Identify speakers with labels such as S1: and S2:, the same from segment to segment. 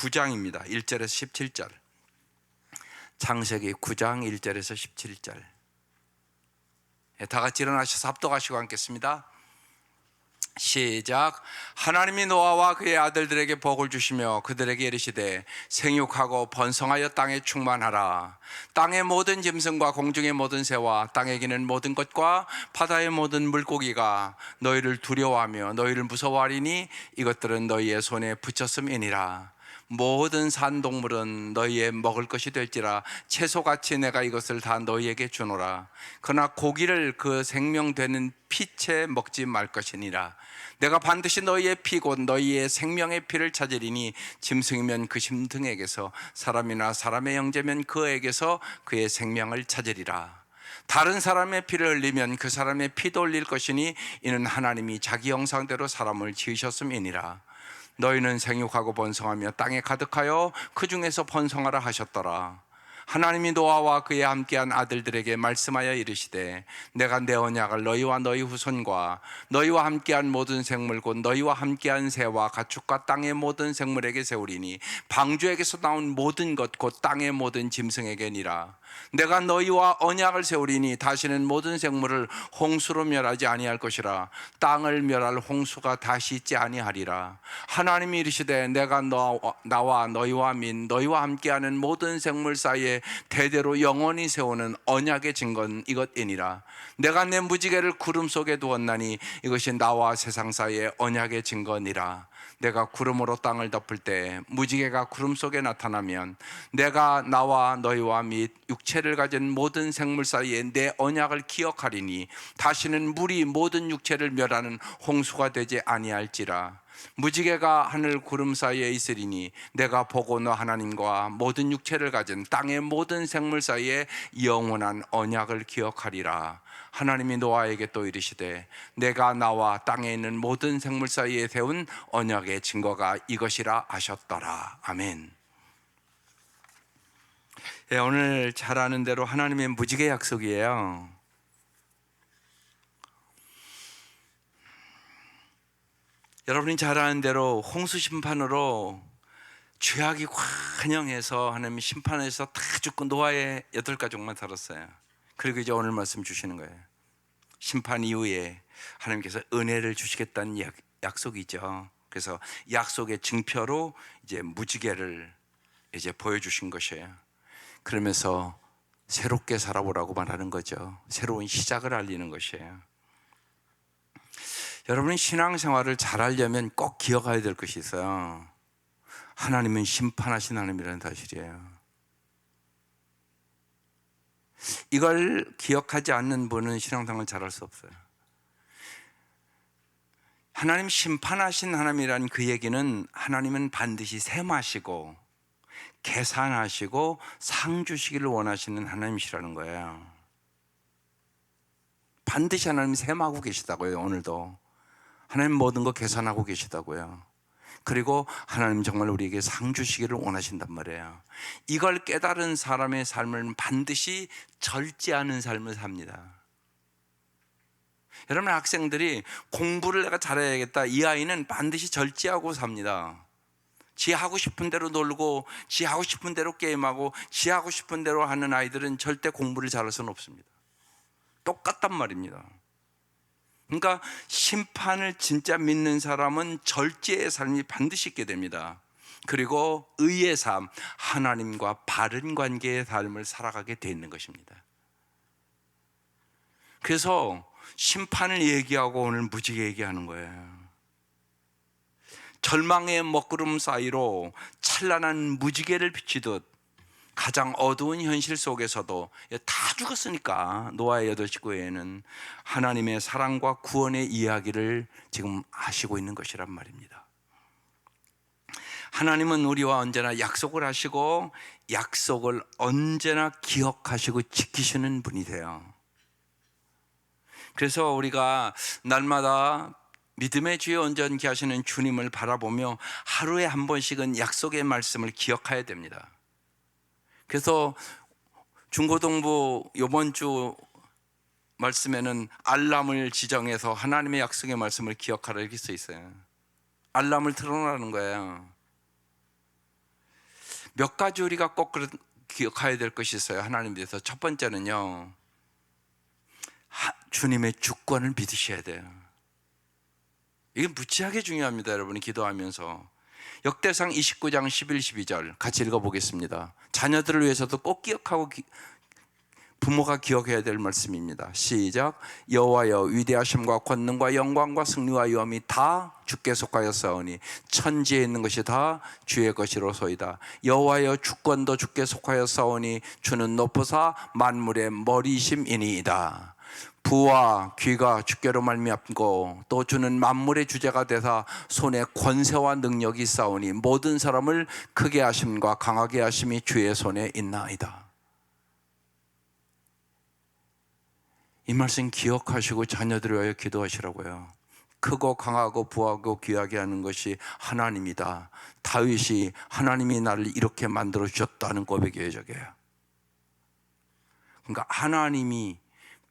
S1: 9장입니다. 1절에서 17절. 창세기 9장 1절에서 17절. 다 같이 일어나셔서 합독하시고 앉겠습니다. 시작. 하나님이 노아와 그의 아들들에게 복을 주시며 그들에게 이르시되 생육하고 번성하여 땅에 충만하라. 땅의 모든 짐승과 공중의 모든 새와 땅에 기는 모든 것과 바다의 모든 물고기가 너희를 두려워하며 너희를 무서워하리니 이것들은 너희의 손에 붙였음이니라. 모든 산동물은 너희의 먹을 것이 될지라 채소같이 내가 이것을 다 너희에게 주노라. 그러나 고기를 그 생명되는 피채 먹지 말 것이니라. 내가 반드시 너희의 피 곧 너희의 생명의 피를 찾으리니 짐승이면 그 짐승에게서 사람이나 사람의 형제면 그에게서 그의 생명을 찾으리라. 다른 사람의 피를 흘리면 그 사람의 피도 흘릴 것이니 이는 하나님이 자기 형상대로 사람을 지으셨음이니라. 너희는 생육하고 번성하며 땅에 가득하여 그 중에서 번성하라 하셨더라. 하나님이 노아와 그의 함께한 아들들에게 말씀하여 이르시되 내가 내 언약을 너희와 너희 후손과 너희와 함께한 모든 생물 곧 너희와 함께한 새와 가축과 땅의 모든 생물에게 세우리니 방주에게서 나온 모든 것 곧 땅의 모든 짐승에게니라. 내가 너희와 언약을 세우리니 다시는 모든 생물을 홍수로 멸하지 아니할 것이라. 땅을 멸할 홍수가 다시 있지 아니하리라. 하나님이 이르시되 내가 나와 너희와 및 너희와 함께하는 모든 생물 사이에 대대로 영원히 세우는 언약의 증거는 이것이니라. 내가 내 무지개를 구름 속에 두었나니 이것이 나와 세상 사이의 언약의 증거니라. 내가 구름으로 땅을 덮을 때 무지개가 구름 속에 나타나면 내가 나와 너희와 및 육체를 가진 모든 생물 사이에 내 언약을 기억하리니 다시는 물이 모든 육체를 멸하는 홍수가 되지 아니할지라. 무지개가 하늘 구름 사이에 있으리니 내가 보고 너 하나님과 모든 육체를 가진 땅의 모든 생물 사이에 영원한 언약을 기억하리라. 하나님이 노아에게 또 이르시되 내가 나와 땅에 있는 모든 생물 사이에 세운 언약의 증거가 이것이라 하셨더라. 아멘. 오늘 잘 아는 대로 하나님의 무지개 약속이에요. 여러분이 잘 아는 대로 홍수 심판으로 죄악이 관영해서 하나님이 심판해서 다 죽고 노아의 8가족만 살았어요. 그리고 이제 오늘 말씀 주시는 거예요. 심판 이후에 하나님께서 은혜를 주시겠다는 약속이죠. 그래서 약속의 증표로 이제 무지개를 이제 보여주신 것이에요. 그러면서 새롭게 살아보라고 말하는 거죠. 새로운 시작을 알리는 것이에요. 여러분이 신앙생활을 잘 하려면 꼭 기억해야 될 것이 있어요. 하나님은 심판하신 하나님이라는 사실이에요. 이걸 기억하지 않는 분은 신앙생활을 잘할 수 없어요. 하나님 심판하신 하나님이라는 그 얘기는 하나님은 반드시 셈하시고 계산하시고 상 주시기를 원하시는 하나님이시라는 거예요. 반드시 하나님이 셈하고 계시다고요. 오늘도 하나님 모든 거 계산하고 계시다고요. 그리고 하나님 정말 우리에게 상 주시기를 원하신단 말이에요. 이걸 깨달은 사람의 삶은 반드시 절제하는 삶을 삽니다. 여러분, 학생들이 공부를 내가 잘해야겠다, 이 아이는 반드시 절제하고 삽니다. 지 하고 싶은 대로 놀고 지 하고 싶은 대로 게임하고 지 하고 싶은 대로 하는 아이들은 절대 공부를 잘할 수는 없습니다. 똑같단 말입니다. 그러니까 심판을 진짜 믿는 사람은 절제의 삶이 반드시 있게 됩니다. 그리고 의의 삶, 하나님과 바른 관계의 삶을 살아가게 돼 있는 것입니다. 그래서 심판을 얘기하고 오늘 무지개 얘기하는 거예요. 절망의 먹구름 사이로 찬란한 무지개를 비치듯 가장 어두운 현실 속에서도 다 죽었으니까 노아의 8 식구에는 하나님의 사랑과 구원의 이야기를 지금 하시고 있는 것이란 말입니다. 하나님은 우리와 언제나 약속을 하시고 약속을 언제나 기억하시고 지키시는 분이세요. 그래서 우리가 날마다 믿음의 주에 온전케 하시는 주님을 바라보며 하루에 한 번씩은 약속의 말씀을 기억해야 됩니다. 그래서 중고등부 이번 주 말씀에는 알람을 지정해서 하나님의 약속의 말씀을 기억하라 이렇게 써 있어요. 알람을 틀어놓으라는 거예요. 몇 가지 우리가 꼭 기억해야 될 것이 있어요. 하나님 대해서. 첫 번째는요, 주님의 주권을 믿으셔야 돼요. 이게 무지하게 중요합니다, 여러분이 기도하면서. 역대상 29장 11, 12절 같이 읽어보겠습니다. 자녀들을 위해서도 꼭 기억하고 부모가 기억해야 될 말씀입니다. 시작. 여호와여, 위대하심과 권능과 영광과 승리와 위엄이 다 주께 속하였사오니 천지에 있는 것이 다 주의 것이로소이다. 여호와여, 주권도 주께 속하였사오니 주는 높으사 만물의 머리심이니이다. 부와 귀가 주께로 말미암고 또 주는 만물의 주제가 되사 손에 권세와 능력이 있사오니 모든 사람을 크게 하심과 강하게 하심이 주의 손에 있나이다. 이 말씀 기억하시고 자녀들을 위하여 기도하시라고요. 크고 강하고 부하고 귀하게 하는 것이 하나님이다. 다윗이 하나님이 나를 이렇게 만들어 주셨다는 고백이에요, 저게. 그러니까 하나님이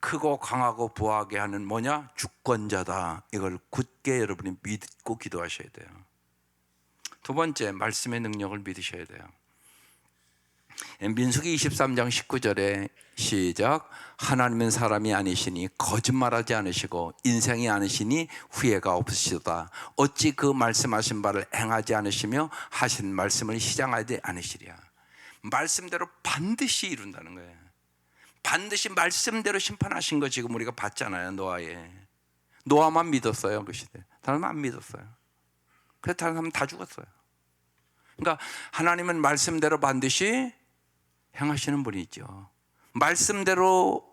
S1: 크고 강하고 부하게 하는 뭐냐? 주권자다. 이걸 굳게 여러분이 믿고 기도하셔야 돼요. 두 번째, 말씀의 능력을 믿으셔야 돼요. 민수기 23장 19절에 시작. 하나님은 사람이 아니시니 거짓말하지 않으시고 인생이 아니시니 후회가 없으시도다. 어찌 그 말씀하신 바를 행하지 않으시며 하신 말씀을 시장하지 않으시랴. 말씀대로 반드시 이룬다는 거예요. 반드시 말씀대로 심판하신 거 지금 우리가 봤잖아요. 노아만 믿었어요, 그 시대. 다른 사람 안 믿었어요. 그래서 다른 사람 다 죽었어요. 그러니까 하나님은 말씀대로 반드시 행하시는 분이 있죠. 말씀대로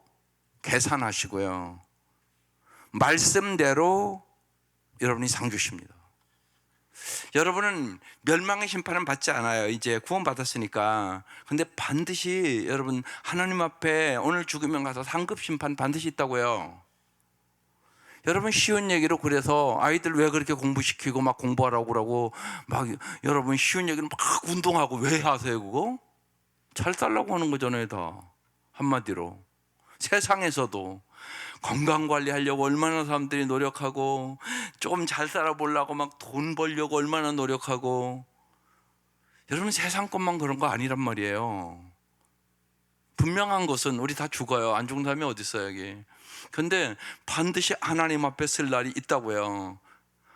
S1: 계산하시고요, 말씀대로 여러분이 상 주십니다. 여러분은 멸망의 심판은 받지 않아요. 이제 구원 받았으니까. 근데 반드시 여러분 하나님 앞에 오늘 죽으면 가서 상급 심판 반드시 있다고요. 여러분 쉬운 얘기로 그래서 아이들 왜 그렇게 공부시키고 막 공부하라고 그러고 막 여러분 쉬운 얘기를 막 운동하고 왜 하세요 그거? 잘 살라고 하는 거잖아요 다. 한마디로 세상에서도 건강관리 하려고 얼마나 사람들이 노력하고 조금 잘 살아보려고 막 돈 벌려고 얼마나 노력하고. 여러분 세상 것만 그런 거 아니란 말이에요. 분명한 것은 우리 다 죽어요. 안 죽는 사람이 어디 있어요 여기. 근데 반드시 하나님 앞에 쓸 날이 있다고요.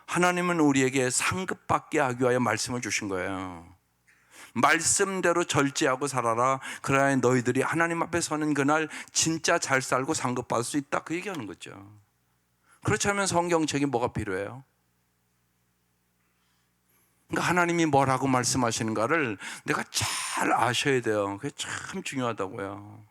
S1: 하나님은 우리에게 상급받게 하기 위하여 말씀을 주신 거예요. 말씀대로 절제하고 살아라. 그래야 너희들이 하나님 앞에 서는 그날 진짜 잘 살고 상급받을 수 있다. 그 얘기하는 거죠. 그렇지 않으면 성경책이 뭐가 필요해요? 그러니까 하나님이 뭐라고 말씀하시는가를 내가 잘 아셔야 돼요. 그게 참 중요하다고요.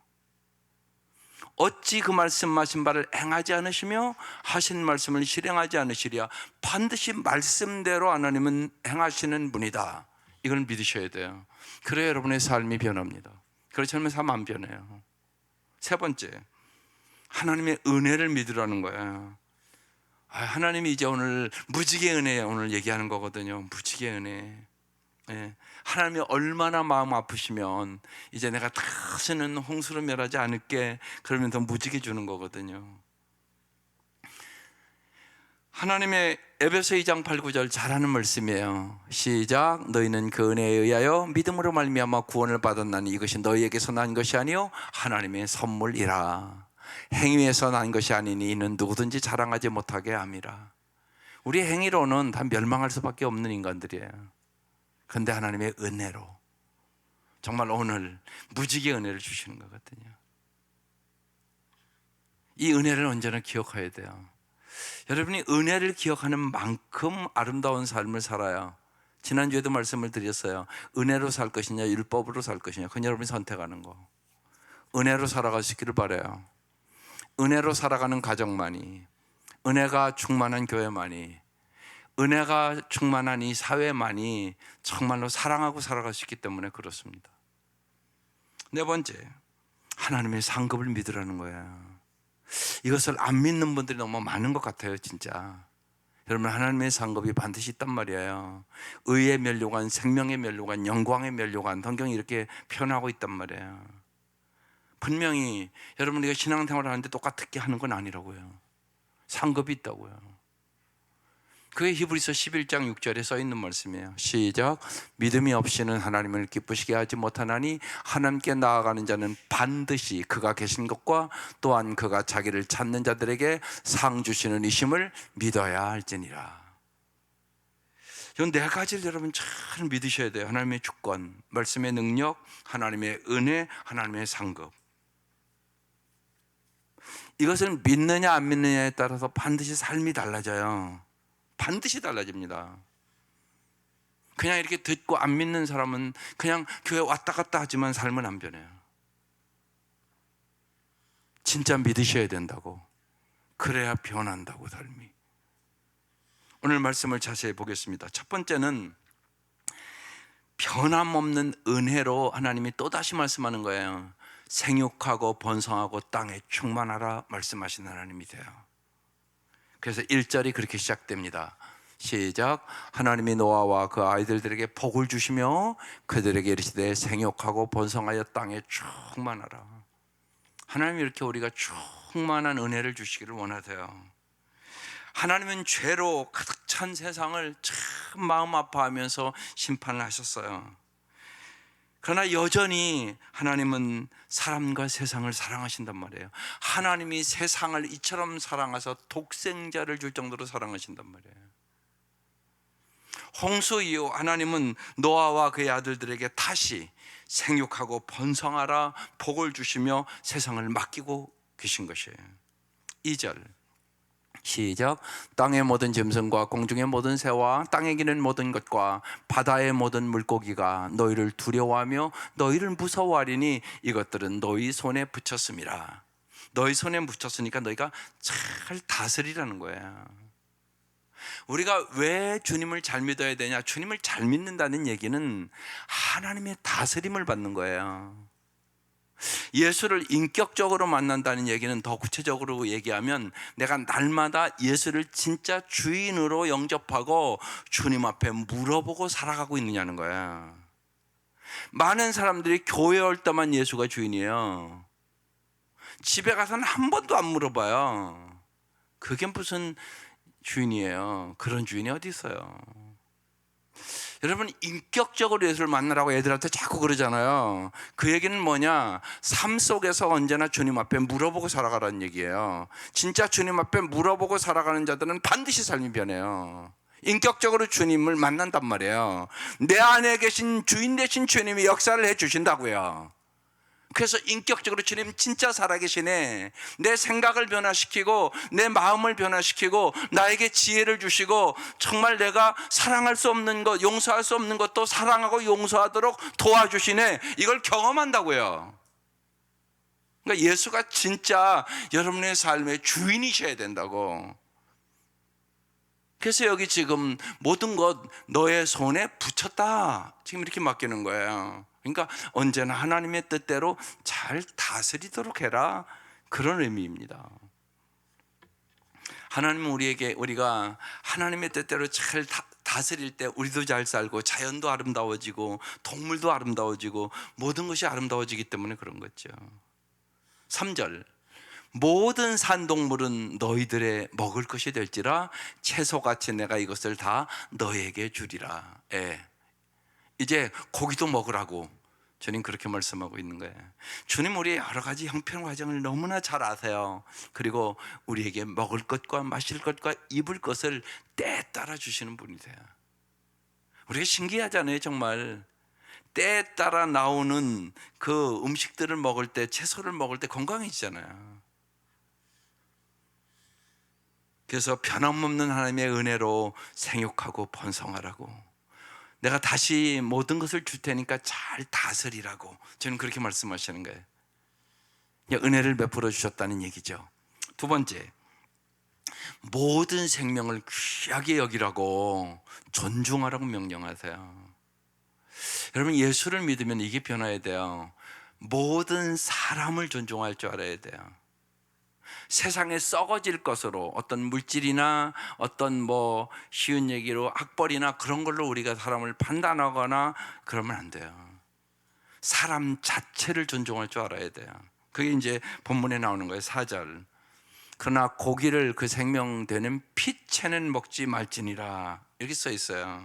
S1: 어찌 그 말씀하신 바를 행하지 않으시며 하신 말씀을 실행하지 않으시랴. 반드시 말씀대로 하나님은 행하시는 분이다. 이걸 믿으셔야 돼요. 그래야 여러분의 삶이 변합니다. 그렇지 않으면 삶 안 변해요. 세 번째, 하나님의 은혜를 믿으라는 거예요. 하나님이 이제 오늘 무지개 은혜 오늘 얘기하는 거거든요. 무지개 은혜. 예. 하나님이 얼마나 마음 아프시면 이제 내가 다시는 홍수로 멸하지 않을게 그러면서 무지개 주는 거거든요. 하나님의 에베소 2장 8, 9절 잘하는 말씀이에요. 시작. 너희는 그 은혜에 의하여 믿음으로 말미암아 구원을 받았나니 이것이 너희에게서 난 것이 아니요 하나님의 선물이라. 행위에서 난 것이 아니니 이는 누구든지 자랑하지 못하게 함이라. 우리 행위로는 다 멸망할 수밖에 없는 인간들이에요. 그런데 하나님의 은혜로 정말 오늘 무지개 은혜를 주시는 거거든요. 이 은혜를 언제나 기억해야 돼요. 여러분이 은혜를 기억하는 만큼 아름다운 삶을 살아야. 지난주에도 말씀을 드렸어요. 은혜로 살 것이냐 율법으로 살 것이냐 그건 여러분이 선택하는 거. 은혜로 살아갈 수 있기를 바라요. 은혜로 살아가는 가정만이, 은혜가 충만한 교회만이, 은혜가 충만한 이 사회만이 정말로 사랑하고 살아갈 수 있기 때문에 그렇습니다. 네 번째, 하나님의 상급을 믿으라는 거예요. 이것을 안 믿는 분들이 너무 많은 것 같아요 진짜. 여러분 하나님의 상급이 반드시 있단 말이에요. 의의 면류관, 생명의 면류관, 영광의 면류관 성경이 이렇게 표현하고 있단 말이에요. 분명히 여러분 우리가 신앙생활을 하는데 똑같게 하는 건 아니라고요. 상급이 있다고요. 그게 히브리서 11장 6절에 써 있는 말씀이에요. 시작. 믿음이 없이는 하나님을 기쁘시게 하지 못하나니 하나님께 나아가는 자는 반드시 그가 계신 것과 또한 그가 자기를 찾는 자들에게 상 주시는 이심을 믿어야 할지니라. 이 네 가지를 여러분 잘 믿으셔야 돼요. 하나님의 주권, 말씀의 능력, 하나님의 은혜, 하나님의 상급. 이것을 믿느냐 안 믿느냐에 따라서 반드시 삶이 달라져요. 반드시 달라집니다. 그냥 이렇게 듣고 안 믿는 사람은 그냥 교회 왔다 갔다 하지만 삶은 안 변해요. 진짜 믿으셔야 된다고. 그래야 변한다고, 삶이. 오늘 말씀을 자세히 보겠습니다. 첫 번째는 변함없는 은혜로 하나님이 또다시 말씀하는 거예요. 생육하고 번성하고 땅에 충만하라 말씀하시는 하나님이세요. 그래서 1절이 그렇게 시작됩니다. 시작. 하나님이 노아와 그 아이들에게 복을 주시며 그들에게 이르시되 생육하고 번성하여 땅에 충만하라. 하나님이 이렇게 우리가 충만한 은혜를 주시기를 원하세요. 하나님은 죄로 가득 찬 세상을 참 마음 아파하면서 심판을 하셨어요. 그러나 여전히 하나님은 사람과 세상을 사랑하신단 말이에요. 하나님이 세상을 이처럼 사랑하셔서 독생자를 줄 정도로 사랑하신단 말이에요. 홍수 이후 하나님은 노아와 그의 아들들에게 다시 생육하고 번성하라 복을 주시며 세상을 맡기고 계신 것이에요. 2절 시작. 땅의 모든 짐승과 공중의 모든 새와 땅에 기는 모든 것과 바다의 모든 물고기가 너희를 두려워하며 너희를 무서워하리니 이것들은 너희 손에 붙였음이라. 너희 손에 붙였으니까 너희가 잘 다스리라는 거예요. 우리가 왜 주님을 잘 믿어야 되냐? 주님을 잘 믿는다는 얘기는 하나님의 다스림을 받는 거예요. 예수를 인격적으로 만난다는 얘기는 더 구체적으로 얘기하면 내가 날마다 예수를 진짜 주인으로 영접하고 주님 앞에 물어보고 살아가고 있느냐는 거야. 많은 사람들이 교회 올 때만 예수가 주인이에요. 집에 가서는 한 번도 안 물어봐요. 그게 무슨 주인이에요? 그런 주인이 어디 있어요? 여러분, 인격적으로 예수를 만나라고 애들한테 자꾸 그러잖아요. 그 얘기는 뭐냐? 삶 속에서 언제나 주님 앞에 물어보고 살아가라는 얘기예요. 진짜 주님 앞에 물어보고 살아가는 자들은 반드시 삶이 변해요. 인격적으로 주님을 만난단 말이에요. 내 안에 계신 주인 되신 주님이 역사를 해 주신다고요. 그래서 인격적으로 주님 진짜 살아계시네. 내 생각을 변화시키고 내 마음을 변화시키고 나에게 지혜를 주시고 정말 내가 사랑할 수 없는 것, 용서할 수 없는 것도 사랑하고 용서하도록 도와주시네. 이걸 경험한다고요. 그러니까 예수가 진짜 여러분의 삶의 주인이셔야 된다고. 그래서 여기 지금 모든 것 너의 손에 붙였다, 지금 이렇게 맡기는 거예요. 그러니까 언제나 하나님의 뜻대로 잘 다스리도록 해라, 그런 의미입니다. 하나님은 우리가 하나님의 뜻대로 잘 다스릴 때 우리도 잘 살고 자연도 아름다워지고 동물도 아름다워지고 모든 것이 아름다워지기 때문에 그런 거죠. 3절 모든 산동물은 너희들의 먹을 것이 될지라 채소같이 내가 이것을 다 너희에게 주리라. 이제 고기도 먹으라고 주님 그렇게 말씀하고 있는 거예요. 주님 우리의 여러 가지 형편 과정을 너무나 잘 아세요. 그리고 우리에게 먹을 것과 마실 것과 입을 것을 때에 따라 주시는 분이세요. 우리가 신기하잖아요. 정말 때에 따라 나오는 그 음식들을 먹을 때, 채소를 먹을 때 건강해지잖아요. 그래서 변함없는 하나님의 은혜로 생육하고 번성하라고, 내가 다시 모든 것을 줄 테니까 잘 다스리라고 저는 그렇게 말씀하시는 거예요. 은혜를 베풀어 주셨다는 얘기죠. 두 번째, 모든 생명을 귀하게 여기라고, 존중하라고 명령하세요. 여러분, 예수를 믿으면 이게 변화해야 돼요. 모든 사람을 존중할 줄 알아야 돼요. 세상에 썩어질 것으로, 어떤 물질이나 어떤 쉬운 얘기로 학벌이나 그런 걸로 우리가 사람을 판단하거나 그러면 안 돼요. 사람 자체를 존중할 줄 알아야 돼요. 그게 이제 본문에 나오는 거예요. 4절 그러나 고기를 그 생명되는 피채는 먹지 말지니라, 이렇게 써 있어요.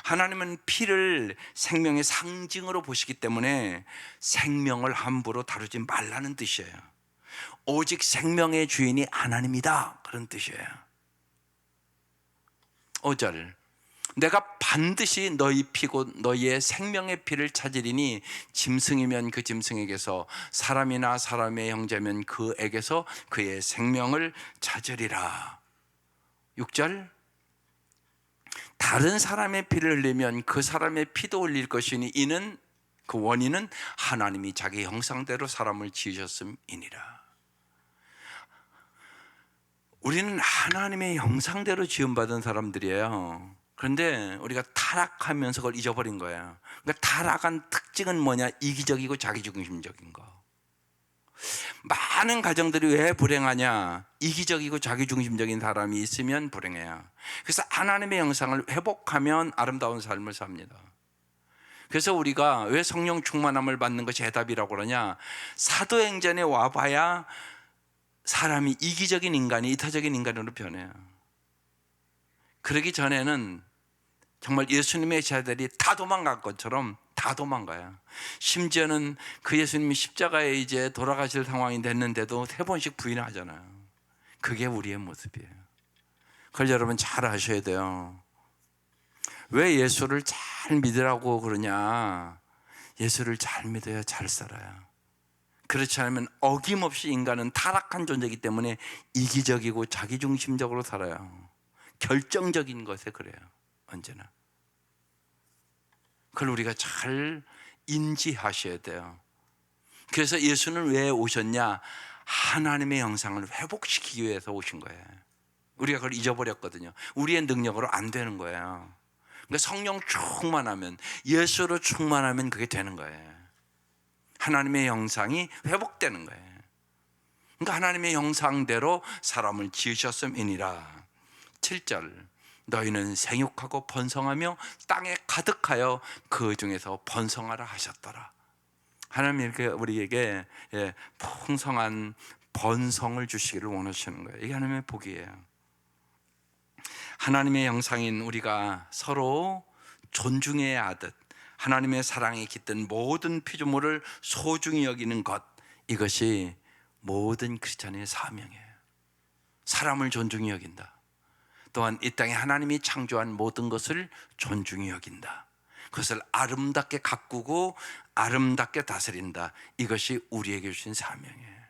S1: 하나님은 피를 생명의 상징으로 보시기 때문에 생명을 함부로 다루지 말라는 뜻이에요. 오직 생명의 주인이 하나님이다, 그런 뜻이에요. 5절, 내가 반드시 너희 피고 너희의 생명의 피를 찾으리니 짐승이면 그 짐승에게서, 사람이나 사람의 형제면 그에게서 그의 생명을 찾으리라. 6절, 다른 사람의 피를 흘리면 그 사람의 피도 흘릴 것이니 이는, 그 원인은 하나님이 자기 형상대로 사람을 지으셨음이니라. 우리는 하나님의 형상대로 지음받은 사람들이에요. 그런데 우리가 타락하면서 그걸 잊어버린 거예요. 그러니까 타락한 특징은 뭐냐? 이기적이고 자기중심적인 거. 많은 가정들이 왜 불행하냐? 이기적이고 자기중심적인 사람이 있으면 불행해요. 그래서 하나님의 형상을 회복하면 아름다운 삶을 삽니다. 그래서 우리가 왜 성령 충만함을 받는 것이 해답이라고 그러냐? 사도행전에 와봐야 사람이 이기적인 인간이 이타적인 인간으로 변해요. 그러기 전에는 정말 예수님의 제자들이 다 도망갈 것처럼 다 도망가요. 심지어는 그 예수님이 십자가에 이제 돌아가실 상황이 됐는데도 3번씩 부인하잖아요. 그게 우리의 모습이에요. 그걸 여러분 잘 아셔야 돼요. 왜 예수를 잘 믿으라고 그러냐? 예수를 잘 믿어야 잘 살아요. 그렇지 않으면 어김없이 인간은 타락한 존재이기 때문에 이기적이고 자기중심적으로 살아요. 결정적인 것에 그래요. 언제나. 그걸 우리가 잘 인지하셔야 돼요. 그래서 예수는 왜 오셨냐? 하나님의 형상을 회복시키기 위해서 오신 거예요. 우리가 그걸 잊어버렸거든요. 우리의 능력으로 안 되는 거예요. 그러니까 성령 충만하면, 예수로 충만하면 그게 되는 거예요. 하나님의 형상이 회복되는 거예요. 그러니까 하나님의 형상대로 사람을 지으셨음이니라. 7절, 너희는 생육하고 번성하며 땅에 가득하여 그 중에서 번성하라 하셨더라. 하나님 이렇게 우리에게 풍성한 번성을 주시기를 원하시는 거예요. 이게 하나님의 복이에요. 하나님의 형상인 우리가 서로 존중해야 하듯 하나님의 사랑이 깃든 모든 피조물을 소중히 여기는 것, 이것이 모든 크리스찬의 사명이에요. 사람을 존중히 여긴다. 또한 이 땅에 하나님이 창조한 모든 것을 존중히 여긴다. 그것을 아름답게 가꾸고 아름답게 다스린다. 이것이 우리에게 주신 사명이에요.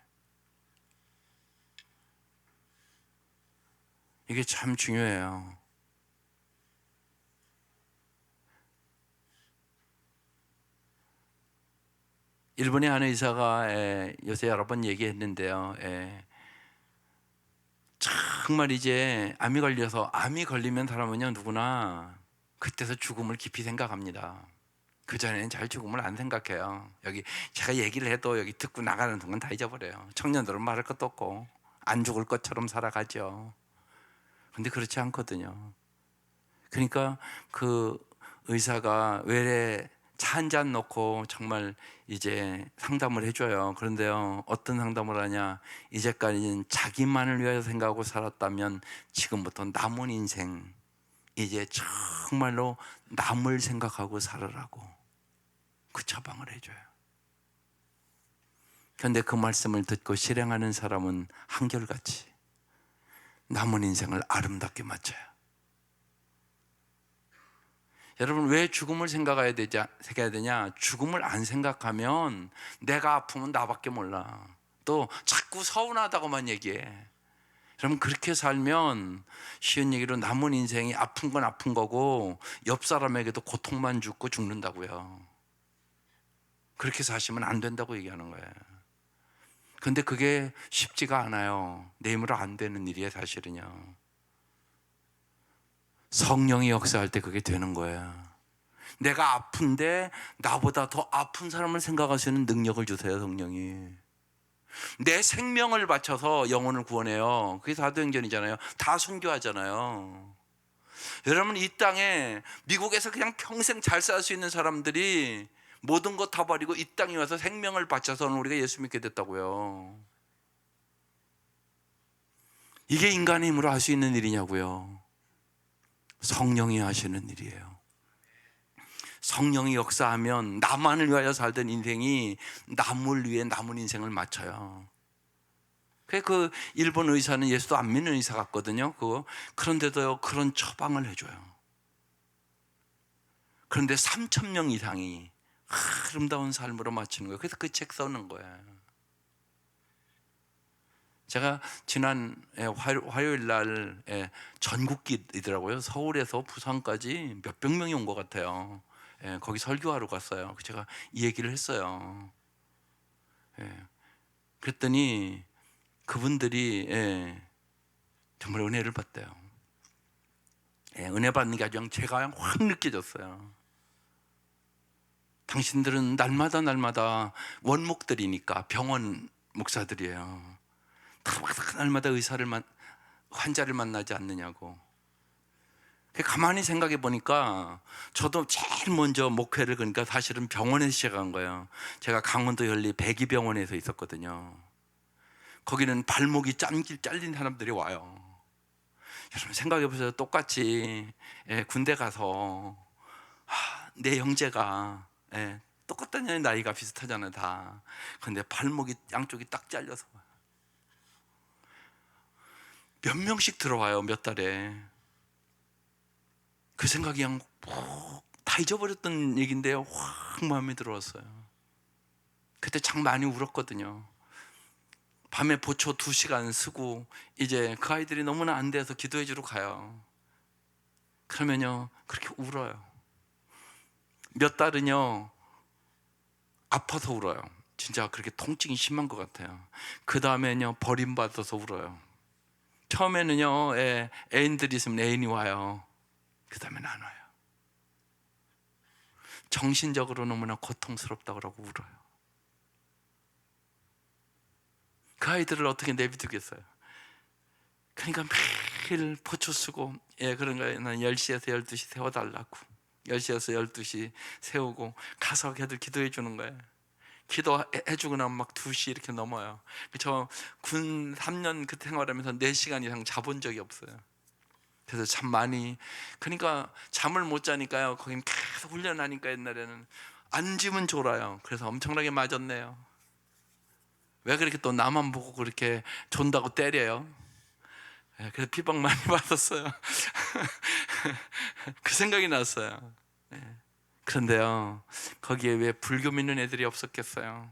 S1: 이게 참 중요해요. 일본의 한 의사가 요새 여러 번 얘기했는데요. 정말 이제 암이 걸리면 사람은요 누구나 그때서 죽음을 깊이 생각합니다. 그전에는 잘 죽음을 안 생각해요. 여기 제가 얘기를 해도 여기 듣고 나가는 동안 다 잊어버려요. 청년들은 말할 것도 없고 안 죽을 것처럼 살아가죠. 근데 그렇지 않거든요. 그러니까 그 의사가 외래 차 한 잔 놓고 정말 이제 상담을 해줘요. 그런데요, 어떤 상담을 하냐? 이제까지는 자기만을 위해서 생각하고 살았다면 지금부터 남은 인생 이제 정말로 남을 생각하고 살으라고 그 처방을 해줘요. 그런데 그 말씀을 듣고 실행하는 사람은 한결같이 남은 인생을 아름답게 맞춰요. 여러분, 왜 죽음을 생각해야 되냐? 죽음을 안 생각하면 내가 아프면 나밖에 몰라. 또 자꾸 서운하다고만 얘기해. 여러분, 그렇게 살면 쉬운 얘기로 남은 인생이 아픈 건 아픈 거고 옆 사람에게도 고통만 주고 죽는다고요. 그렇게 사시면 안 된다고 얘기하는 거예요. 근데 그게 쉽지가 않아요. 내 힘으로 안 되는 일이에요, 사실은요. 성령이 역사할 때 그게 되는 거예요. 내가 아픈데 나보다 더 아픈 사람을 생각할 수 있는 능력을 주세요, 성령이. 내 생명을 바쳐서 영혼을 구원해요. 그게 사도행전이잖아요. 다 순교하잖아요. 여러분, 이 땅에 미국에서 그냥 평생 잘 살 수 있는 사람들이 모든 것 다 버리고 이 땅에 와서 생명을 바쳐서는 우리가 예수 믿게 됐다고요. 이게 인간의 힘으로 할 수 있는 일이냐고요. 성령이 하시는 일이에요. 성령이 역사하면 나만을 위하여 살던 인생이 남을 위해 남은 인생을 맞춰요. 그 일본 의사는 예수도 안 믿는 의사 같거든요. 그런데도 그런 처방을 해줘요. 그런데 3,000명 이상이 아름다운 삶으로 맞추는 거예요. 그래서 그 책 써는 거예요. 제가 지난 화요일 날 전국기이더라고요. 서울에서 부산까지 몇백 명이 온 것 같아요. 거기 설교하러 갔어요. 제가 이 얘기를 했어요. 그랬더니 그분들이 정말 은혜를 받대요. 은혜 받는 게 아주 제가 확 느껴졌어요. 당신들은 날마다 원목들이니까 병원 목사들이에요. 날마다 환자를 만나지 않느냐고. 가만히 생각해 보니까 저도 제일 먼저 목회를 그러니까 사실은 병원에서 시작한 거예요. 제가 강원도 연리 백이병원에서 있었거든요. 거기는 발목이 잘린 사람들이 와요. 여러분 생각해 보세요. 똑같이 군대 가서 내 형제가 똑같다는 나이가 비슷하잖아요 다. 그런데 발목이 양쪽이 딱 잘려서 몇 명씩 들어와요 몇 달에. 그 생각이 그냥 다 잊어버렸던 얘기인데요 확 마음에 들어왔어요. 그때 참 많이 울었거든요. 밤에 보초 2시간 쓰고 이제 그 아이들이 너무나 안 돼서 기도해 주러 가요. 그러면요 그렇게 울어요. 몇 달은요 아파서 울어요. 진짜 그렇게 통증이 심한 것 같아요. 그 다음에는요 버림받아서 울어요. 처음에는요 애인들이 있으면 애인이 와요. 그 다음에는 안 와요. 정신적으로 너무나 고통스럽다고 그러고 울어요. 그 아이들을 어떻게 내비두겠어요? 그러니까 매일 포초 쓰고 그런 거예요. 난 10시에서 12시 세워달라고. 10시에서 12시 세우고 가서 걔들 기도해 주는 거예요. 기도해주고 나면 막 2시 이렇게 넘어요. 저 군 3년 그때 생활하면서 4시간 이상 자본 적이 없어요. 그래서 참 많이, 그러니까 잠을 못 자니까요. 거긴 계속 훈련하니까 옛날에는 앉으면 졸아요. 그래서 엄청나게 맞았네요. 왜 그렇게 또 나만 보고 그렇게 존다고 때려요? 그래서 비방 많이 받았어요. 그 생각이 났어요. 그런데요 거기에 왜 불교 믿는 애들이 없었겠어요?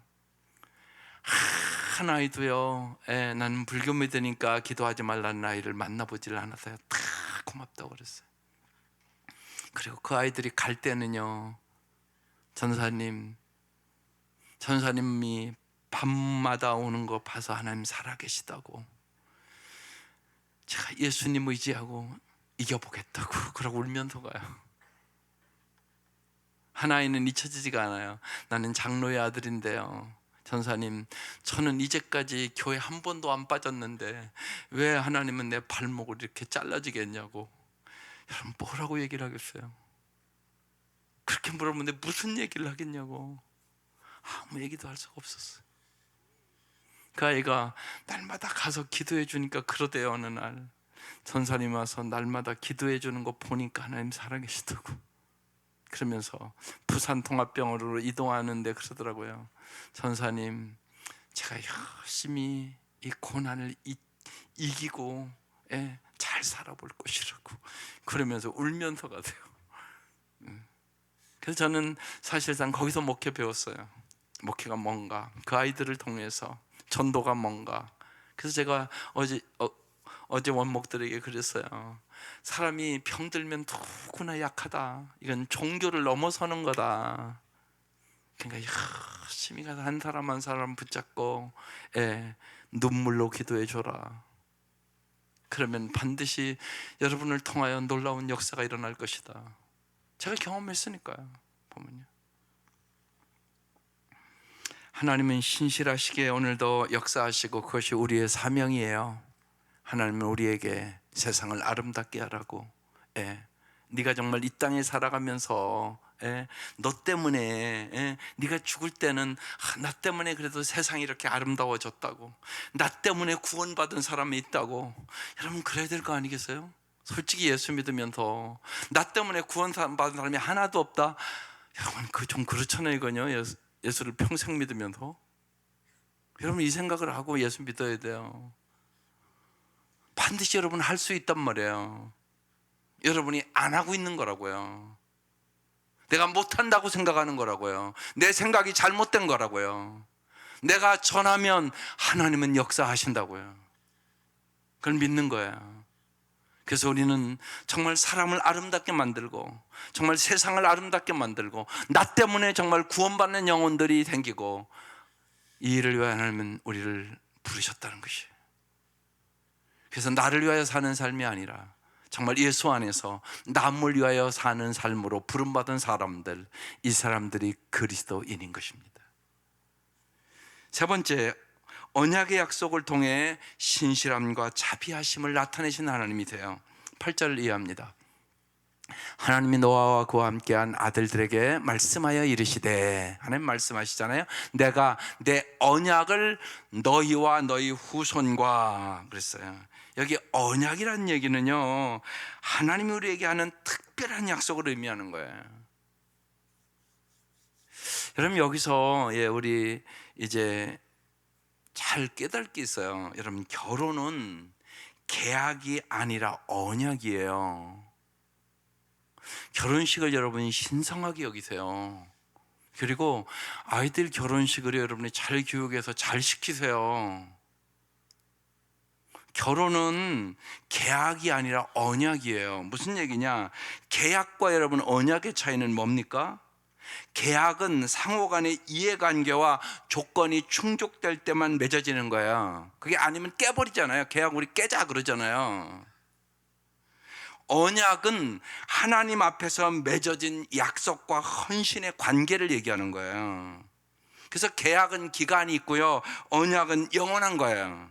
S1: 한 아이도요 나는 불교 믿으니까 기도하지 말라는 아이를 만나보질 않았어요. 다 고맙다고 그랬어요. 그리고 그 아이들이 갈 때는요 전사님이 밤마다 오는 거 봐서 하나님 살아계시다고, 제가 예수님 의지하고 이겨보겠다고 그러고 울면서 가요. 한 아이는 잊혀지지가 않아요. 나는 장로의 아들인데요 전사님, 저는 이제까지 교회 한 번도 안 빠졌는데 왜 하나님은 내 발목을 이렇게 잘라지게 했냐고. 여러분 뭐라고 얘기를 하겠어요? 그렇게 물어보는데 무슨 얘기를 하겠냐고. 아무 얘기도 할 수가 없었어요. 그 아이가 날마다 가서 기도해 주니까 그러대요. 어느 날 전사님 와서 날마다 기도해 주는 거 보니까 하나님 살아계시다고. 그러면서 부산 통합병원으로 이동하는데 그러더라고요. 전사님, 제가 열심히 이 고난을 이기고 잘 살아볼 것이라고 그러면서 울면서 가세요. 그래서 저는 사실상 거기서 목회 배웠어요. 목회가 뭔가, 그 아이들을 통해서 전도가 뭔가. 그래서 제가 어제 원목들에게 그랬어요. 사람이 병들면 누구나 약하다. 이건 종교를 넘어서는 거다. 그러니까 열심히 가서 한 사람 한 사람 붙잡고 눈물로 기도해 줘라. 그러면 반드시 여러분을 통하여 놀라운 역사가 일어날 것이다. 제가 경험했으니까요. 보면요. 하나님은 신실하시게 오늘도 역사하시고 그것이 우리의 사명이에요. 하나님은 우리에게 세상을 아름답게 하라고 네가 정말 이 땅에 살아가면서 너 때문에 네가 죽을 때는 나 때문에 그래도 세상이 이렇게 아름다워졌다고, 나 때문에 구원받은 사람이 있다고. 여러분 그래야 될 거 아니겠어요? 솔직히 예수 믿으면서 나 때문에 구원받은 사람이 하나도 없다. 여러분 그 좀 그렇잖아요. 이거요. 예수를 평생 믿으면서 여러분 이 생각을 하고 예수 믿어야 돼요. 반드시 여러분 할 수 있단 말이에요. 여러분이 안 하고 있는 거라고요. 내가 못한다고 생각하는 거라고요. 내 생각이 잘못된 거라고요. 내가 전하면 하나님은 역사하신다고요. 그걸 믿는 거예요. 그래서 우리는 정말 사람을 아름답게 만들고, 정말 세상을 아름답게 만들고, 나 때문에 정말 구원받는 영혼들이 생기고, 이 일을 위하여 하나님은 우리를 부르셨다는 것이에요. 그래서 나를 위하여 사는 삶이 아니라 정말 예수 안에서 남을 위하여 사는 삶으로 부름받은 사람들, 이 사람들이 그리스도인인 것입니다. 세 번째, 언약의 약속을 통해 신실함과 자비하심을 나타내신 하나님이세요. 8절 이해합니다. 하나님이 노아와 그와 함께한 아들들에게 말씀하여 이르시되, 하나님 말씀하시잖아요. 내가 내 언약을 너희와 너희 후손과 그랬어요. 여기 언약이라는 얘기는요, 하나님이 우리에게 하는 특별한 약속을 의미하는 거예요. 여러분 여기서 우리 이제 잘 깨달을 게 있어요. 여러분 결혼은 계약이 아니라 언약이에요. 결혼식을 여러분이 신성하게 여기세요. 그리고 아이들 결혼식을 여러분이 잘 교육해서 잘 시키세요. 결혼은 계약이 아니라 언약이에요. 무슨 얘기냐? 계약과 여러분 언약의 차이는 뭡니까? 계약은 상호간의 이해관계와 조건이 충족될 때만 맺어지는 거예요. 그게 아니면 깨버리잖아요. 계약 우리 깨자 그러잖아요. 언약은 하나님 앞에서 맺어진 약속과 헌신의 관계를 얘기하는 거예요. 그래서 계약은 기간이 있고요, 언약은 영원한 거예요.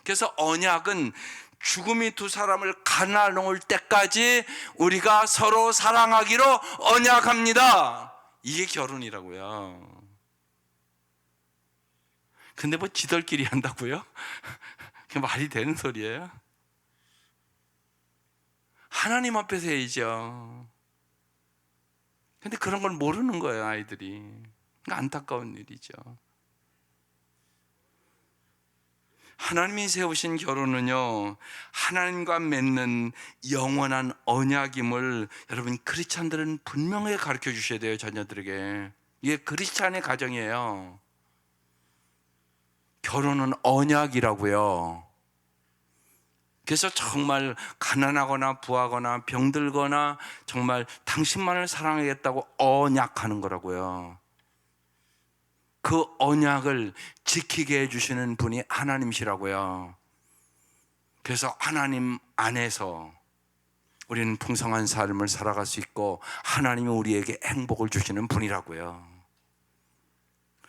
S1: 그래서 언약은 죽음이 두 사람을 갈라놓을 때까지 우리가 서로 사랑하기로 언약합니다. 이게 결혼이라고요. 근데 뭐 지들끼리 한다고요? 그게 말이 되는 소리예요? 하나님 앞에서 해야죠. 근데 그런 걸 모르는 거예요, 아이들이. 그러니까 안타까운 일이죠. 하나님이 세우신 결혼은요, 하나님과 맺는 영원한 언약임을 여러분 크리스찬들은 분명하게 가르쳐 주셔야 돼요. 자녀들에게. 이게 크리스찬의 가정이에요. 결혼은 언약이라고요. 그래서 정말 가난하거나 부하거나 병들거나 정말 당신만을 사랑하겠다고 언약하는 거라고요. 그 언약을 지키게 해주시는 분이 하나님이시라고요. 그래서 하나님 안에서 우리는 풍성한 삶을 살아갈 수 있고 하나님이 우리에게 행복을 주시는 분이라고요.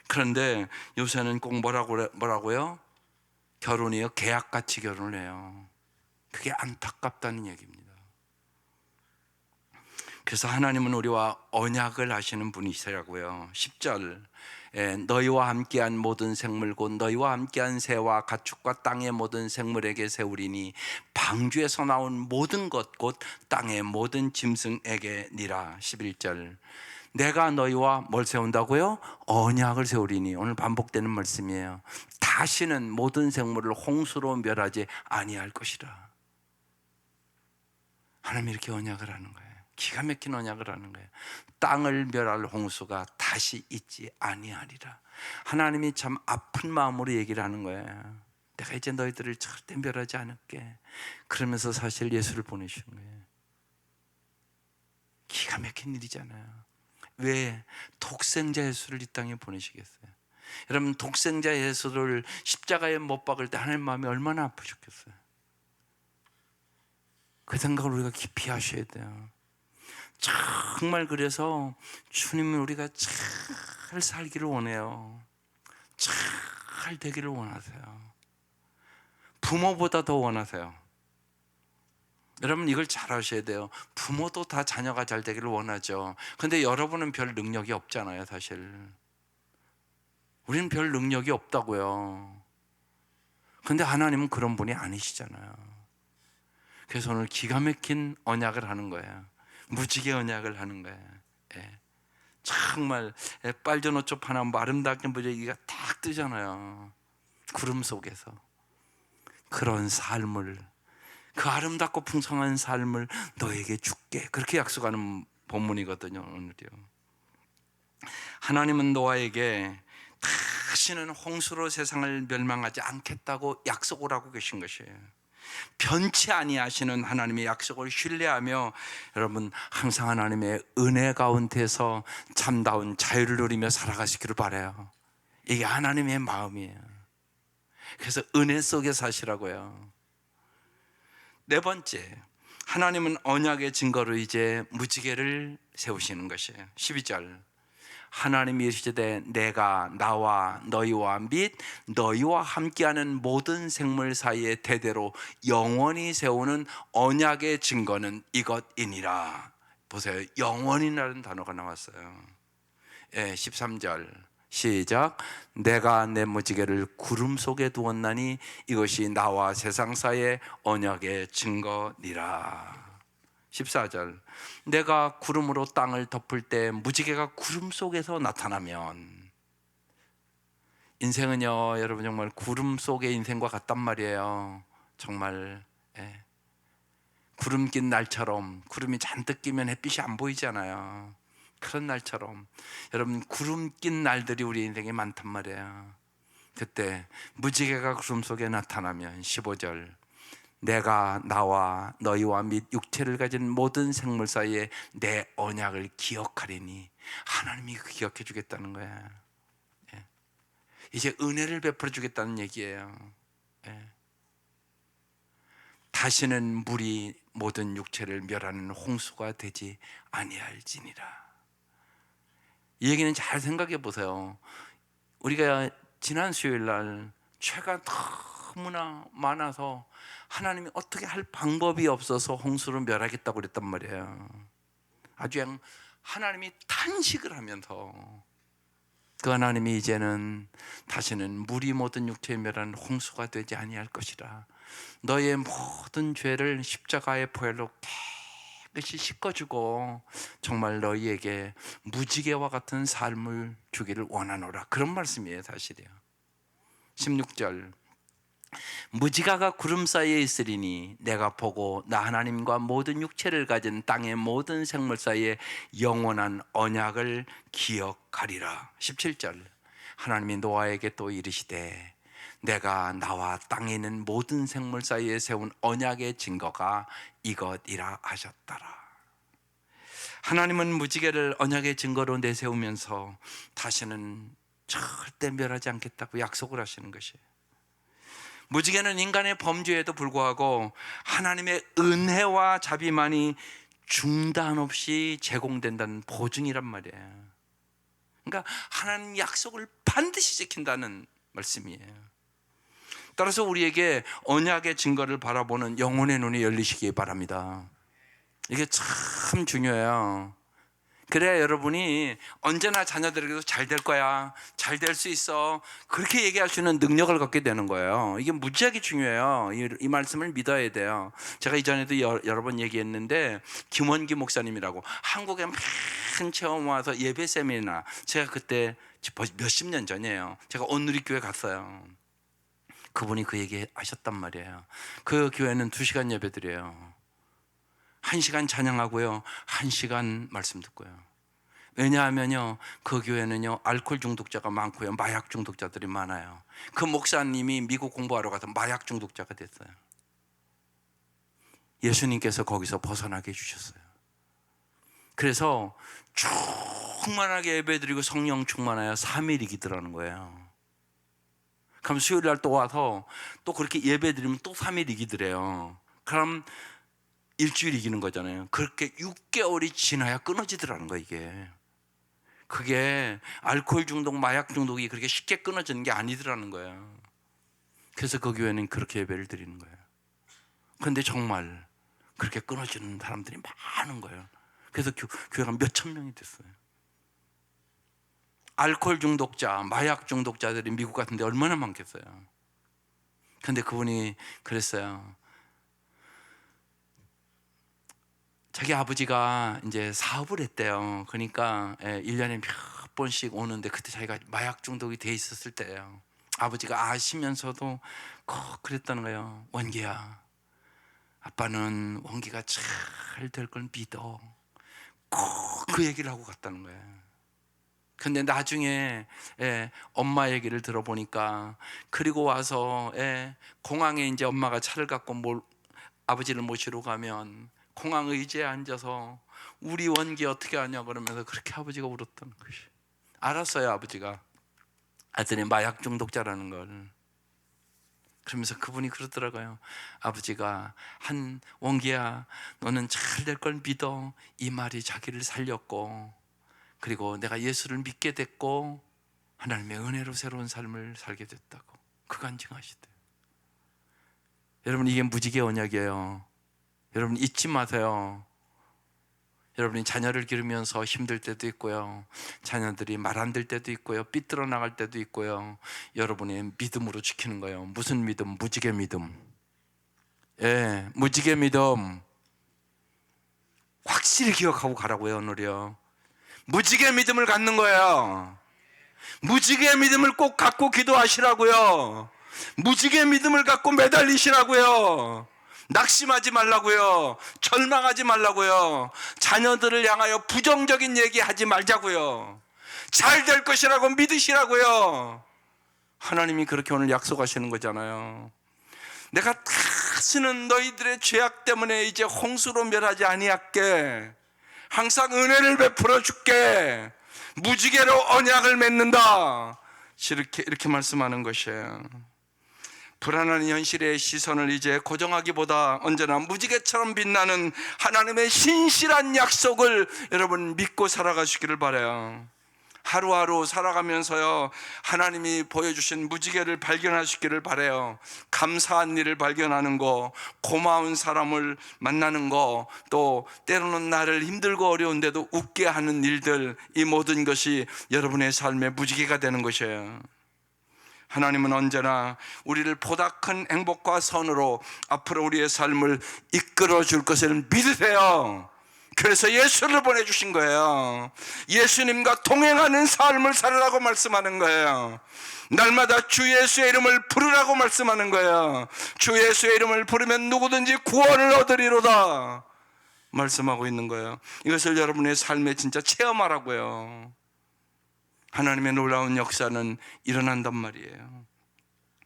S1: 그런데 요새는 꼭 뭐라고요? 결혼이요? 계약같이 결혼을 해요. 그게 안타깝다는 얘기입니다. 그래서 하나님은 우리와 언약을 하시는 분이시라고요. 10절, 너희와 함께한 모든 생물 곧 너희와 함께한 새와 가축과 땅의 모든 생물에게 세우리니 방주에서 나온 모든 것 곧 땅의 모든 짐승에게 니라. 11절, 내가 너희와 뭘 세운다고요? 언약을 세우리니. 오늘 반복되는 말씀이에요. 다시는 모든 생물을 홍수로 멸하지 아니할 것이라. 하나님이 이렇게 언약을 하는 거예요. 기가 막힌 언약을 하는 거예요. 땅을 멸할 홍수가 다시 있지 아니하리라. 하나님이 참 아픈 마음으로 얘기를 하는 거예요. 내가 이제 너희들을 절대 멸하지 않을게. 그러면서 사실 예수를 보내신 거예요. 기가 막힌 일이잖아요. 왜 독생자 예수를 이 땅에 보내시겠어요? 여러분 독생자 예수를 십자가에 못 박을 때 하나님 마음이 얼마나 아프셨겠어요? 그 생각을 우리가 깊이 하셔야 돼요. 정말 그래서 주님은 우리가 잘 살기를 원해요. 잘 되기를 원하세요. 부모보다 더 원하세요. 여러분 이걸 잘 아셔야 돼요. 부모도 다 자녀가 잘 되기를 원하죠. 근데 여러분은 별 능력이 없잖아요, 사실. 우리는 별 능력이 없다고요. 근데 하나님은 그런 분이 아니시잖아요. 그래서 오늘 기가 막힌 언약을 하는 거예요. 무지개 언약을 하는 거예요. 예. 정말 빨전옷쪽 하나 아름답게 무지개가 딱 뜨잖아요. 구름 속에서 그런 삶을, 그 아름답고 풍성한 삶을 너에게 줄게, 그렇게 약속하는 본문이거든요. 오늘이요. 하나님은 노아에게 다시는 홍수로 세상을 멸망하지 않겠다고 약속을 하고 계신 것이에요. 변치 아니하시는 하나님의 약속을 신뢰하며 여러분 항상 하나님의 은혜 가운데서 참다운 자유를 누리며 살아가시기를 바라요. 이게 하나님의 마음이에요. 그래서 은혜 속에 사시라고요. 네 번째, 하나님은 언약의 증거로 이제 무지개를 세우시는 것이에요. 12절, 하나님이 이르시되 내가 나와 너희와 및 너희와 함께하는 모든 생물 사이에 대대로 영원히 세우는 언약의 증거는 이것이니라. 보세요, 영원이라는 단어가 나왔어요. 13절 시작. 내가 내 무지개를 구름 속에 두었나니 이것이 나와 세상 사이의 언약의 증거니라. 14절, 내가 구름으로 땅을 덮을 때 무지개가 구름 속에서 나타나면, 인생은요 여러분 정말 구름 속의 인생과 같단 말이에요. 정말 구름 낀 날처럼, 구름이 잔뜩 끼면 햇빛이 안 보이잖아요. 그런 날처럼 여러분 구름 낀 날들이 우리 인생에 많단 말이에요. 그때 무지개가 구름 속에 나타나면 15절, 내가 나와 너희와 및 육체를 가진 모든 생물 사이에 내 언약을 기억하리니, 하나님이 기억해 주겠다는 거야. 이제 은혜를 베풀어 주겠다는 얘기예요. 다시는 물이 모든 육체를 멸하는 홍수가 되지 아니할지니라. 이 얘기는 잘 생각해 보세요. 우리가 지난 수요일 날 죄가 너무나 많아서 하나님이 어떻게 할 방법이 없어서 홍수를 멸하겠다고 그랬단 말이에요. 아주 그냥 하나님이 탄식을 하면서 그 하나님이 이제는 다시는 물이 모든 육체에 멸하는 홍수가 되지 아니할 것이라, 너의 모든 죄를 십자가의 보혈로 깨끗이 씻어주고 정말 너희에게 무지개와 같은 삶을 주기를 원하노라, 그런 말씀이에요 사실이요. 16절, 무지개가 구름 사이에 있으리니 내가 보고 나 하나님과 모든 육체를 가진 땅의 모든 생물 사이에 영원한 언약을 기억하리라. 17절, 하나님이 노아에게 또 이르시되 내가 나와 땅에 있는 모든 생물 사이에 세운 언약의 증거가 이것이라 하셨더라. 하나님은 무지개를 언약의 증거로 내세우면서 다시는 절대 멸하지 않겠다고 약속을 하시는 것이에요. 무지개는 인간의 범죄에도 불구하고 하나님의 은혜와 자비만이 중단 없이 제공된다는 보증이란 말이에요. 그러니까 하나님 약속을 반드시 지킨다는 말씀이에요. 따라서 우리에게 언약의 증거를 바라보는 영혼의 눈이 열리시기 바랍니다. 이게 참 중요해요. 그래야 여러분이 언제나 자녀들에게도 잘 될 거야, 잘 될 수 있어, 그렇게 얘기할 수 있는 능력을 갖게 되는 거예요. 이게 무지하게 중요해요. 이 말씀을 믿어야 돼요. 제가 이전에도 여러 번 얘기했는데, 김원기 목사님이라고 한국에 많은 체험 와서 예배 세미나, 제가 그때 몇십 년 전이에요. 제가 온누리교회 갔어요. 그분이 그 얘기 하셨단 말이에요. 그 교회는 2시간 예배 드려요. 1시간 찬양하고요, 1시간 말씀 듣고요. 왜냐하면요, 그 교회는요 알코올 중독자가 많고요, 마약 중독자들이 많아요. 그 목사님이 미국 공부하러 가서 마약 중독자가 됐어요. 예수님께서 거기서 벗어나게 해주셨어요. 그래서 충만하게 예배드리고 성령 충만하여 3일 이기더라는 거예요. 그럼 수요일 날 또 와서 또 그렇게 예배드리면 또 3일 이기더래요. 그럼 일주일 이기는 거잖아요. 그렇게 6개월이 지나야 끊어지더라는 거예요. 이게 그게 알코올 중독, 마약 중독이 그렇게 쉽게 끊어지는 게 아니더라는 거예요. 그래서 그 교회는 그렇게 예배를 드리는 거예요. 그런데 정말 그렇게 끊어지는 사람들이 많은 거예요. 그래서 교회가 몇천 명이 됐어요. 알코올 중독자, 마약 중독자들이 미국 같은 데 얼마나 많겠어요. 근데 그분이 그랬어요. 자기 아버지가 이제 사업을 했대요. 그러니까 1년에 몇 번씩 오는데 그때 자기가 마약 중독이 돼 있었을 때예요. 아버지가 아시면서도 꼭 그랬다는 거예요. 원기야, 아빠는 원기가 잘 될 걸 믿어. 꼭 그 얘기를 하고 갔다는 거예요. 근데 나중에 엄마 얘기를 들어보니까, 그리고 와서 공항에 이제 엄마가 차를 갖고 아버지를 모시러 가면 공항 의자에 앉아서 우리 원기 어떻게 하냐 그러면서 그렇게 아버지가 울었다는 것이. 알았어요, 아버지가 아들이 마약 중독자라는 걸. 그러면서 그분이 그러더라고요. 아버지가 원기야, 너는 잘 될 걸 믿어. 이 말이 자기를 살렸고, 그리고 내가 예수를 믿게 됐고 하나님의 은혜로 새로운 삶을 살게 됐다고 그 간증하시대요. 여러분, 이게 무지개 언약이에요. 여러분 잊지 마세요. 여러분이 자녀를 기르면서 힘들 때도 있고요, 자녀들이 말 안 들 때도 있고요, 삐뚤어 나갈 때도 있고요, 여러분이 믿음으로 지키는 거예요. 무슨 믿음? 무지개 믿음. 무지개 믿음 확실히 기억하고 가라고요. 오늘이요, 무지개 믿음을 갖는 거예요. 무지개 믿음을 꼭 갖고 기도하시라고요. 무지개 믿음을 갖고 매달리시라고요. 낙심하지 말라고요. 절망하지 말라고요. 자녀들을 향하여 부정적인 얘기하지 말자고요. 잘 될 것이라고 믿으시라고요. 하나님이 그렇게 오늘 약속하시는 거잖아요. 내가 다시는 너희들의 죄악 때문에 이제 홍수로 멸하지 아니할게. 항상 은혜를 베풀어 줄게. 무지개로 언약을 맺는다. 이렇게 말씀하는 것이에요. 불안한 현실의 시선을 이제 고정하기보다 언제나 무지개처럼 빛나는 하나님의 신실한 약속을 여러분 믿고 살아가시기를 바라요. 하루하루 살아가면서요, 하나님이 보여주신 무지개를 발견하시기를 바라요. 감사한 일을 발견하는 거, 고마운 사람을 만나는 거, 또 때로는 나를 힘들고 어려운데도 웃게 하는 일들, 이 모든 것이 여러분의 삶의 무지개가 되는 것이에요. 하나님은 언제나 우리를 보다 큰 행복과 선으로 앞으로 우리의 삶을 이끌어 줄 것을 믿으세요. 그래서 예수를 보내주신 거예요. 예수님과 동행하는 삶을 살으라고 말씀하는 거예요. 날마다 주 예수의 이름을 부르라고 말씀하는 거예요. 주 예수의 이름을 부르면 누구든지 구원을 얻으리로다 말씀하고 있는 거예요. 이것을 여러분의 삶에 진짜 체험하라고요. 하나님의 놀라운 역사는 일어난단 말이에요.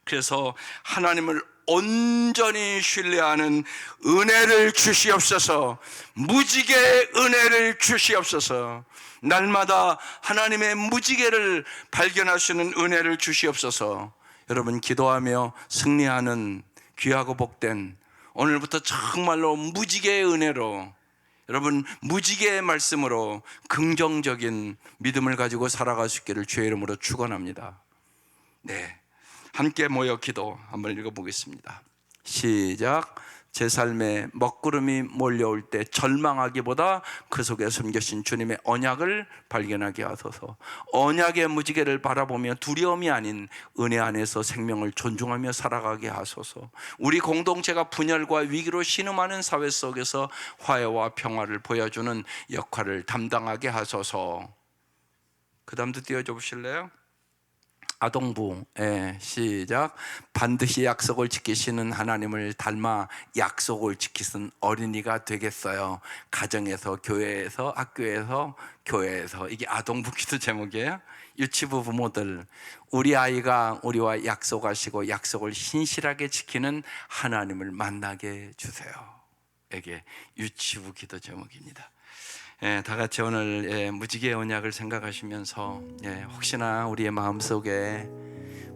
S1: 그래서 하나님을 온전히 신뢰하는 은혜를 주시옵소서. 무지개 은혜를 주시옵소서. 날마다 하나님의 무지개를 발견하시는 은혜를 주시옵소서. 여러분, 기도하며 승리하는 귀하고 복된 오늘부터 정말로 무지개의 은혜로, 여러분 무지개의 말씀으로 긍정적인 믿음을 가지고 살아갈 수 있기를 주의 이름으로 축원합니다. 네, 함께 모여 기도 한번 읽어보겠습니다. 시작. 제 삶에 먹구름이 몰려올 때 절망하기보다 그 속에 숨겨진 주님의 언약을 발견하게 하소서. 언약의 무지개를 바라보며 두려움이 아닌 은혜 안에서 생명을 존중하며 살아가게 하소서. 우리 공동체가 분열과 위기로 신음하는 사회 속에서 화해와 평화를 보여주는 역할을 담당하게 하소서. 그 다음도 띄워줘 보실래요? 아동부. 시작. 반드시 약속을 지키시는 하나님을 닮아 약속을 지키는 어린이가 되겠어요. 가정에서, 교회에서, 학교에서, 교회에서. 이게 아동부 기도 제목이에요. 유치부 부모들, 우리 아이가 우리와 약속하시고 약속을 신실하게 지키는 하나님을 만나게 해주세요. 이게 유치부 기도 제목입니다. 다 같이 오늘 무지개 언약을 생각하시면서 혹시나 우리의 마음속에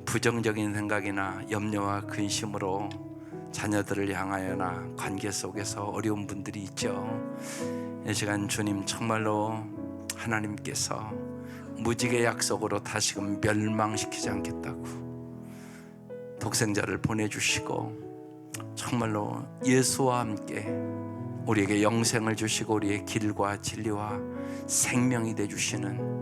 S1: 부정적인 생각이나 염려와 근심으로 자녀들을 향하여나 관계 속에서 어려운 분들이 있죠. 이 시간 주님 정말로 하나님께서 무지개 약속으로 다시금 멸망시키지 않겠다고 독생자를 보내주시고 정말로 예수와 함께 우리에게 영생을 주시고 우리의 길과 진리와 생명이 되주시는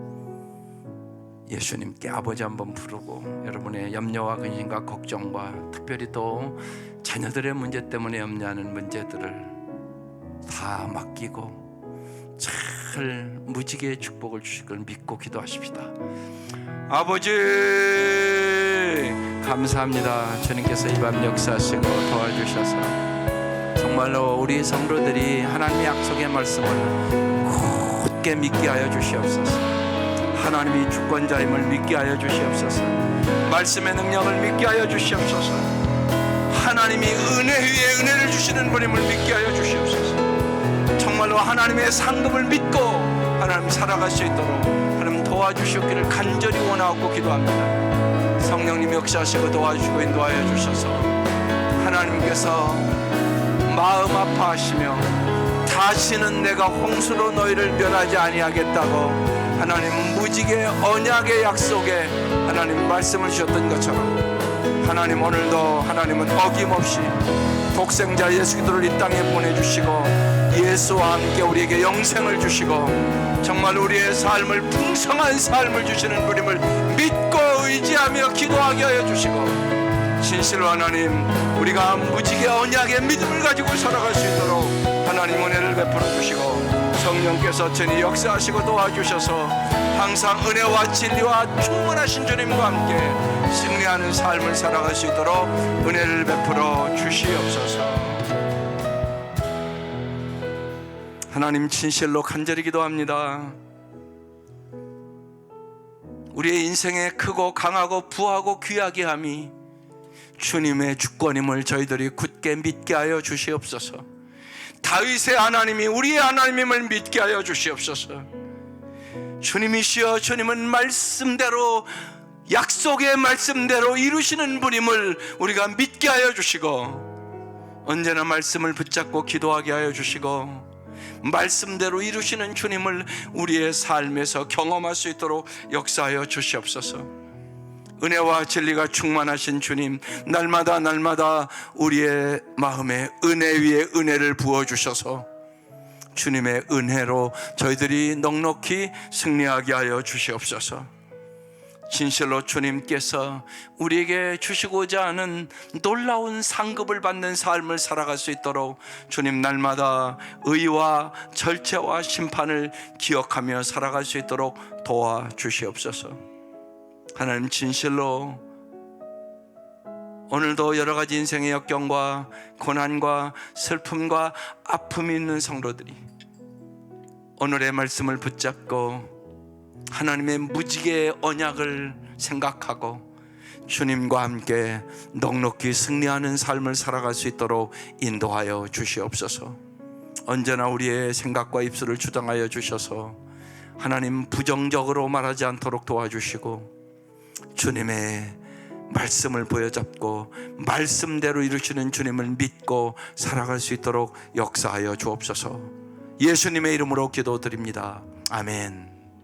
S1: 예수님께 아버지 한번 부르고, 여러분의 염려와 근심과 걱정과 특별히 또 자녀들의 문제 때문에 염려하는 문제들을 다 맡기고 잘 무지개의 축복을 주실 걸 믿고 기도하십시다. 아버지 감사합니다. 주님께서 이 밤 역사하시고 도와주셔서 정말로 우리 성도들이 하나님의 약속의 말씀을 굳게 믿게 하여 주시옵소서. 하나님이 주권자임을 믿게 하여 주시옵소서. 말씀의 능력을 믿게 하여 주시옵소서. 하나님이 은혜 위에 은혜를 주시는 분임을 믿게 하여 주시옵소서. 정말로 하나님의 상급을 믿고 하나님 살아갈 수 있도록 하나님 도와주시옵기를 간절히 원하고 기도합니다. 성령님 역사하시고 도와주시고 인도하여 주셔서 하나님께서 마음 아파하시며 다시는 내가 홍수로 너희를 멸하지 아니하겠다고 하나님 무지개 언약의 약속에 하나님 말씀을 주셨던 것처럼 하나님 오늘도 하나님은 어김없이 독생자 예수 그리스도를 이 땅에 보내주시고 예수와 함께 우리에게 영생을 주시고 정말 우리의 삶을 풍성한 삶을 주시는 분임을 믿고 의지하며 기도하게 하여 주시고, 진실로 하나님 우리가 무지개 언약의 믿음을 가지고 살아갈 수 있도록 하나님 은혜를 베풀어 주시고 성령께서 전히 역사하시고 도와주셔서 항상 은혜와 진리와 충만하신 주님과 함께 승리하는 삶을 살아갈 수 있도록 은혜를 베풀어 주시옵소서. 하나님 진실로 간절히 기도합니다. 우리의 인생에 크고 강하고 부하고 귀하게 함이 주님의 주권임을 저희들이 굳게 믿게 하여 주시옵소서. 다윗의 하나님이 우리의 하나님임을 믿게 하여 주시옵소서. 주님이시여, 주님은 말씀대로 약속의 말씀대로 이루시는 분임을 우리가 믿게 하여 주시고 언제나 말씀을 붙잡고 기도하게 하여 주시고 말씀대로 이루시는 주님을 우리의 삶에서 경험할 수 있도록 역사하여 주시옵소서. 은혜와 진리가 충만하신 주님, 날마다 우리의 마음에 은혜 위에 은혜를 부어주셔서 주님의 은혜로 저희들이 넉넉히 승리하게 하여 주시옵소서. 진실로 주님께서 우리에게 주시고자 하는 놀라운 상급을 받는 삶을 살아갈 수 있도록 주님 날마다 의와 절제와 심판을 기억하며 살아갈 수 있도록 도와주시옵소서. 하나님 진실로 오늘도 여러 가지 인생의 역경과 고난과 슬픔과 아픔이 있는 성도들이 오늘의 말씀을 붙잡고 하나님의 무지개의 언약을 생각하고 주님과 함께 넉넉히 승리하는 삶을 살아갈 수 있도록 인도하여 주시옵소서. 언제나 우리의 생각과 입술을 주장하여 주셔서 하나님 부정적으로 말하지 않도록 도와주시고 주님의 말씀을 보여잡고 말씀대로 이루시는 주님을 믿고 살아갈 수 있도록 역사하여 주옵소서. 예수님의 이름으로 기도드립니다. 아멘.